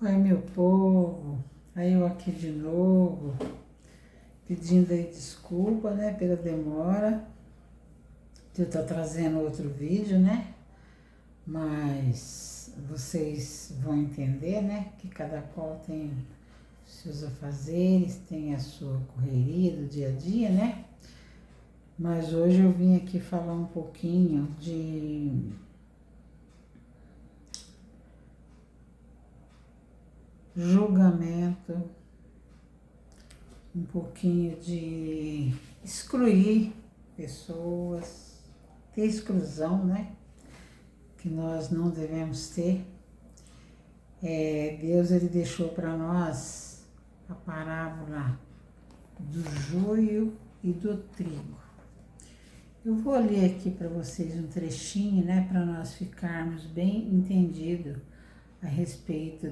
Oi, meu povo, aí eu aqui de novo, pedindo aí desculpa, né, pela demora de eu estar trazendo outro vídeo, né, mas vocês vão entender, né, que cada qual tem seus afazeres, tem a sua correria do dia a dia, né, mas hoje eu vim aqui falar um pouquinho de julgamento, um pouquinho de excluir pessoas, ter exclusão, né? Que nós não devemos ter. Deus ele deixou para nós a parábola do joio e do trigo. Eu vou ler aqui para vocês um trechinho, né? Para nós ficarmos bem entendidos a respeito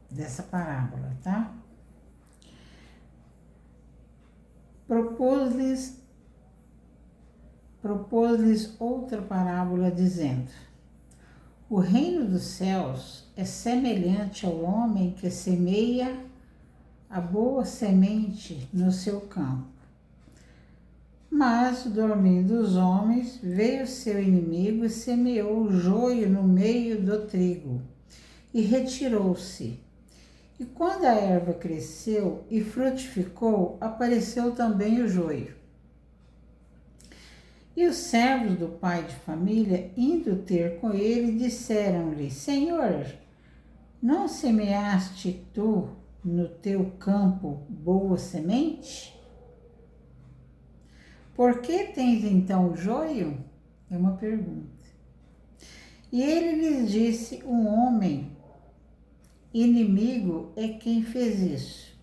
dessa parábola, tá? Propôs-lhes outra parábola, dizendo: o reino dos céus é semelhante ao homem que semeia a boa semente no seu campo. Mas, dormindo os homens, veio seu inimigo e semeou o joio no meio do trigo, e retirou-se. E quando a erva cresceu e frutificou, apareceu também o joio. E os servos do pai de família, indo ter com ele, disseram-lhe: Senhor, não semeaste tu no teu campo boa semente? Por que tens então o joio? É uma pergunta. E ele lhes disse: um homem inimigo é quem fez isso.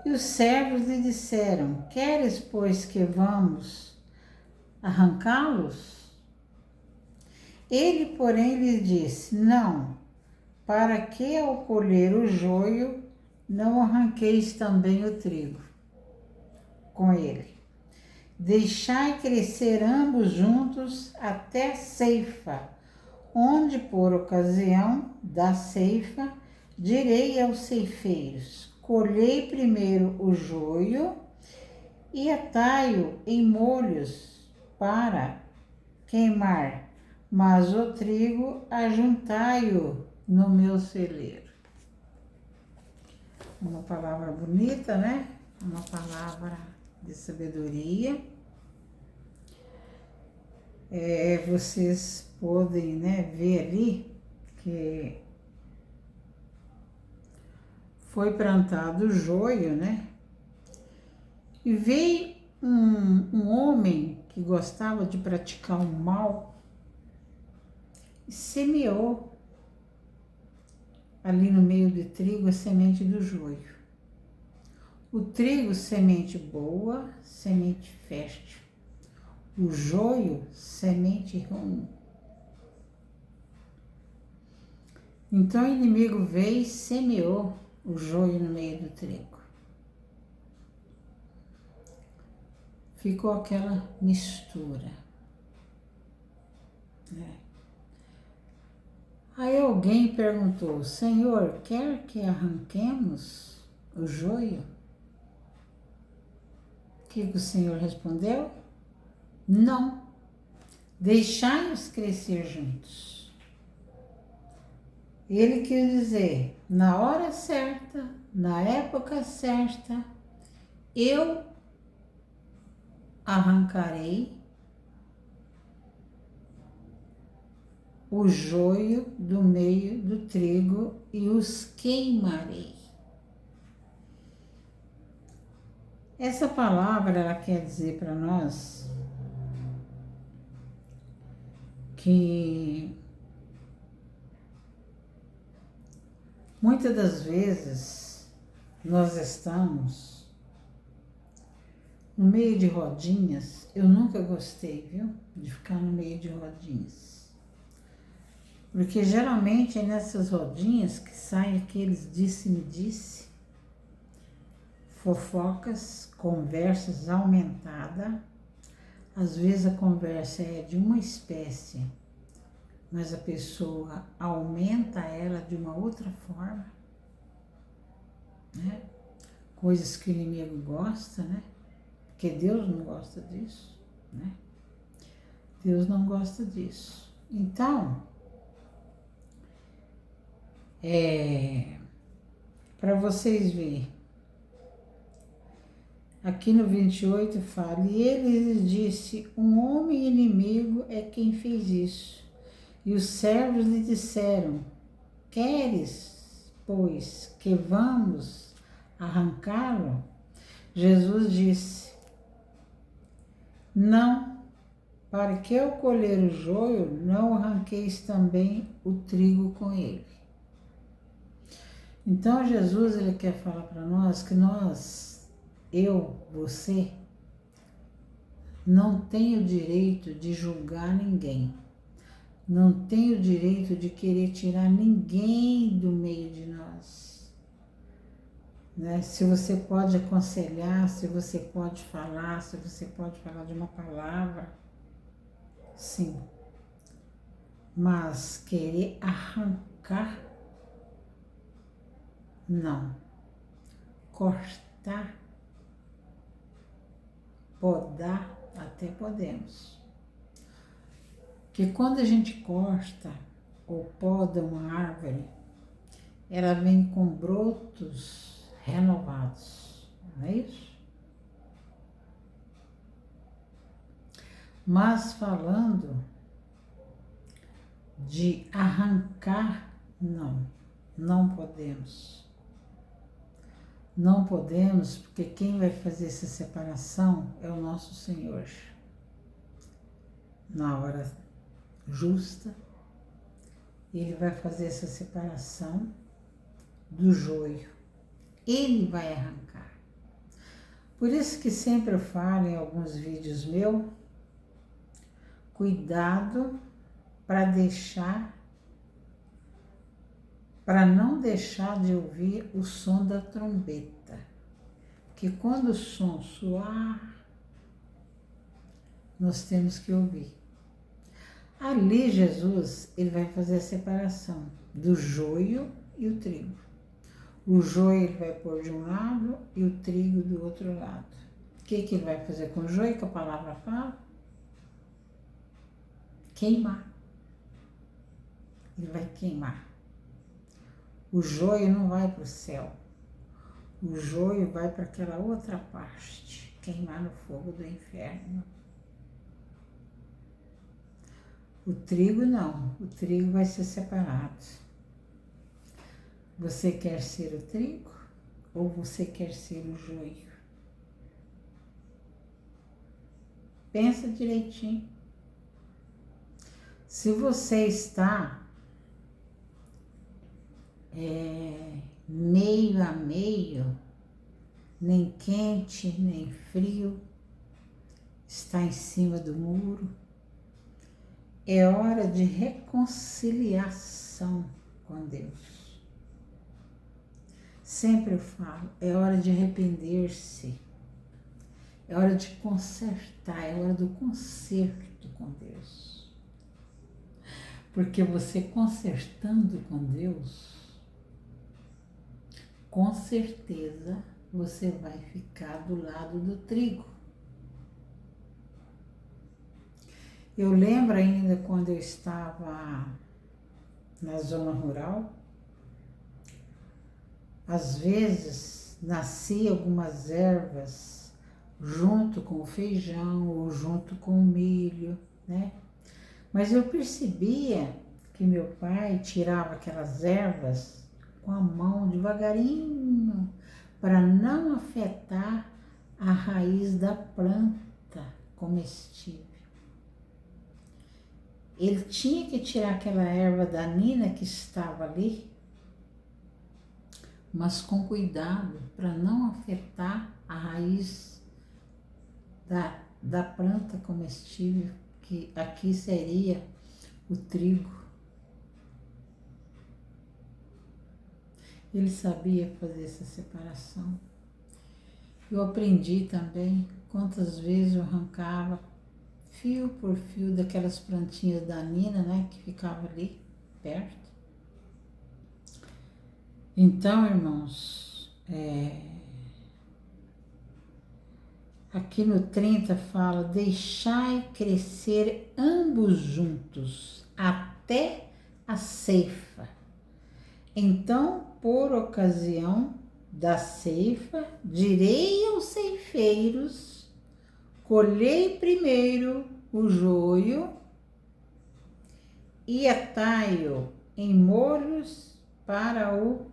E os servos lhe disseram: queres, pois, que vamos arrancá-los? Ele, porém, lhes disse: não, para que ao colher o joio não arranqueis também o trigo com ele. Deixai crescer ambos juntos até a ceifa, onde por ocasião da ceifa direi aos ceifeiros: colhei primeiro o joio e atai-o em molhos para queimar, mas o trigo ajuntai-o no meu celeiro. Uma palavra bonita, né? Uma palavra de sabedoria. Vocês podem, né, ver ali que foi plantado o joio, né? E veio um homem que gostava de praticar o mal e semeou ali no meio do trigo a semente do joio. O trigo, semente boa, semente fértil. O joio, semente ruim. Então o inimigo veio e semeou o joio no meio do trigo. Ficou aquela mistura. Aí alguém perguntou: Senhor, quer que arranquemos o joio? O que o Senhor respondeu? Não, deixai-os crescer juntos. Ele quis dizer: na hora certa, na época certa, eu arrancarei o joio do meio do trigo e os queimarei. Essa palavra, ela quer dizer para nós que muitas das vezes nós estamos no meio de rodinhas. Eu nunca gostei, viu, de ficar no meio de rodinhas. Porque geralmente é nessas rodinhas que saem aqueles disse-me-disse, fofocas, conversas aumentadas. Às vezes a conversa é de uma espécie mas a pessoa aumenta ela de uma outra forma, né? Coisas que o inimigo gosta, né? Porque Deus não gosta disso, né? Deus não gosta disso. Então, para vocês verem, aqui no 28 fala, e ele lhes disse, um homem inimigo é quem fez isso. E os servos lhe disseram, queres, pois, que vamos arrancá-lo? Jesus disse, não, para que eu colher o joio, não arranqueis também o trigo com ele. Então Jesus, ele quer falar para nós que nós, eu, você, não tem o direito de julgar ninguém. Não tem o direito de querer tirar ninguém do meio de nós. Né? Se você pode aconselhar, se você pode falar, se você pode falar de uma palavra, sim. Mas querer arrancar, não. Cortar, podar, até podemos. Que quando a gente corta ou poda uma árvore, ela vem com brotos renovados, não é isso? Mas falando de arrancar, não podemos. Não podemos, porque quem vai fazer essa separação é o nosso Senhor. Na hora justa, ele vai fazer essa separação do joio. Ele vai arrancar. Por isso que sempre eu falo em alguns vídeos meus, cuidado para não deixar de ouvir o som da trombeta. Que quando o som soar, nós temos que ouvir. Ali Jesus, ele vai fazer a separação do joio e o trigo. O joio ele vai pôr de um lado e o trigo do outro lado. O que ele vai fazer com o joio, que a palavra fala? Queimar. Ele vai queimar. O joio não vai para o céu. O joio vai para aquela outra parte, queimar no fogo do inferno. O trigo não, o trigo vai ser separado. Você quer ser o trigo ou você quer ser o joio? Pensa direitinho. Se você está meio a meio, nem quente, nem frio, está em cima do muro, é hora de reconciliação com Deus. Sempre eu falo, é hora de arrepender-se, é hora de consertar, é hora do conserto com Deus. Porque você consertando com Deus, com certeza você vai ficar do lado do trigo. Eu lembro ainda quando eu estava na zona rural, às vezes nasciam algumas ervas junto com o feijão ou junto com o milho, né? Mas eu percebia que meu pai tirava aquelas ervas com a mão devagarinho para não afetar a raiz da planta comestível. Ele tinha que tirar aquela erva daninha que estava ali, mas com cuidado para não afetar a raiz da planta comestível, que aqui seria o trigo. Ele sabia fazer essa separação. Eu aprendi também quantas vezes eu arrancava fio por fio daquelas plantinhas da Nina, né, que ficava ali perto. Então, irmãos, aqui no 30 fala: deixai crescer ambos juntos até a ceifa. Então, por ocasião da ceifa, direi aos ceifeiros: colhei primeiro o joio e atai-o em molhos para o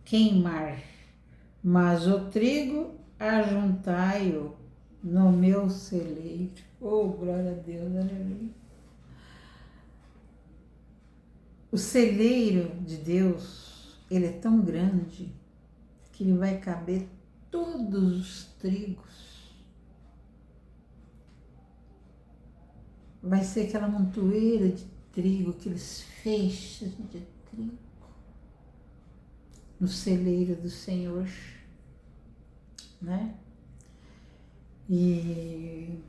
queimar, mas o trigo ajuntai-o no meu celeiro. Oh, glória a Deus, aleluia. O celeiro de Deus, ele é tão grande que ele vai caber todos os trigos. Vai ser aquela montoeira de trigo, aqueles feixes de trigo no celeiro do Senhor, né? E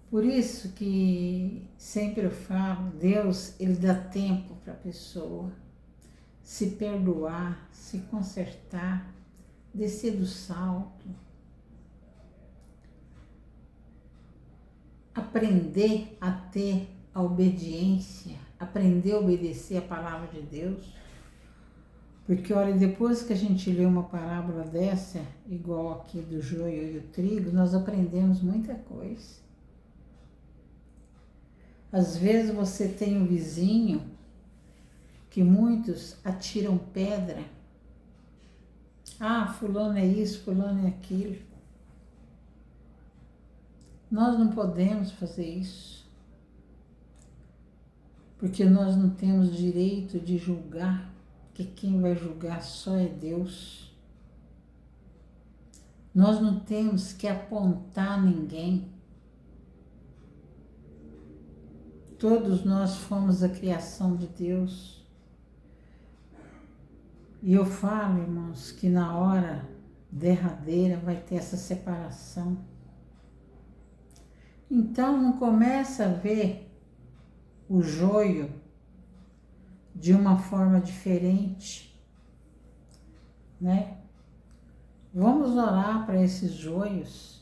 por isso que sempre eu falo, Deus, ele dá tempo para a pessoa se perdoar, se consertar, descer do salto, aprender a ter a obediência, aprender a obedecer a palavra de Deus. Porque, olha, depois que a gente lê uma parábola dessa, igual aqui do joio e o trigo, nós aprendemos muita coisa. Às vezes você tem um vizinho que muitos atiram pedra. Ah, fulano é isso, fulano é aquilo. Nós não podemos fazer isso. Porque nós não temos direito de julgar, que quem vai julgar só é Deus. Nós não temos que apontar ninguém. Todos nós fomos a criação de Deus. E eu falo, irmãos, que na hora derradeira vai ter essa separação. Então não começa a ver o joio de uma forma diferente, né? Vamos orar para esses joios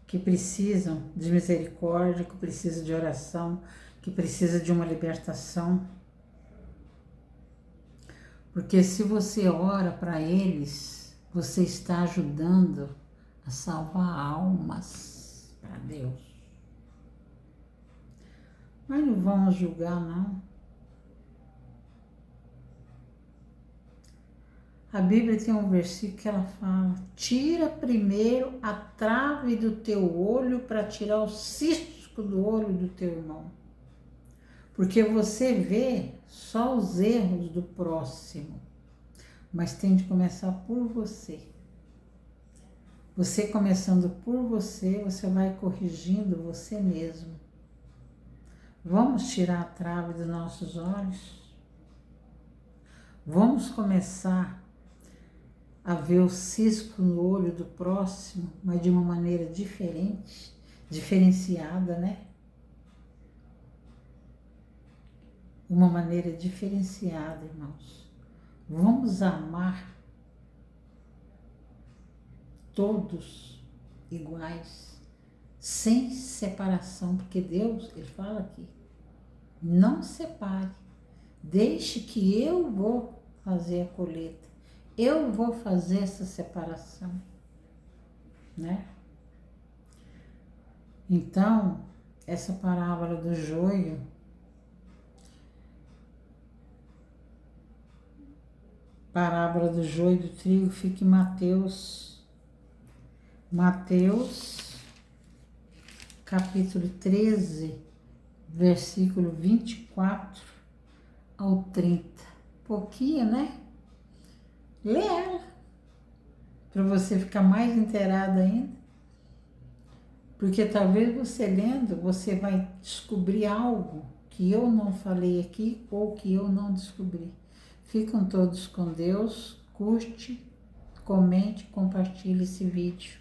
que precisam de misericórdia, que precisam de oração, que precisam de uma libertação. Porque se você ora para eles, você está ajudando a salvar almas para Deus. Mas não vamos julgar, não. A Bíblia tem um versículo que ela fala: tira primeiro a trave do teu olho para tirar o cisco do olho do teu irmão. Porque você vê só os erros do próximo, mas tem de começar por você. Você começando por você, você vai corrigindo você mesmo. Vamos tirar a trave dos nossos olhos? Vamos começar a ver o cisco no olho do próximo, mas de uma maneira diferente, diferenciada, né? Uma maneira diferenciada, irmãos. Vamos amar todos iguais, sem separação, porque Deus, ele fala aqui, não separe, deixe que eu vou fazer a colheita, eu vou fazer essa separação, né? Então, essa parábola do joio, parábola do joio e do trigo, fica em Mateus, capítulo 13, versículo 24 ao 30. Pouquinho, né? Lê ela, para você ficar mais inteirado ainda. Porque talvez você lendo, você vai descobrir algo que eu não falei aqui ou que eu não descobri. Ficam todos com Deus, curte, comente, compartilhe esse vídeo.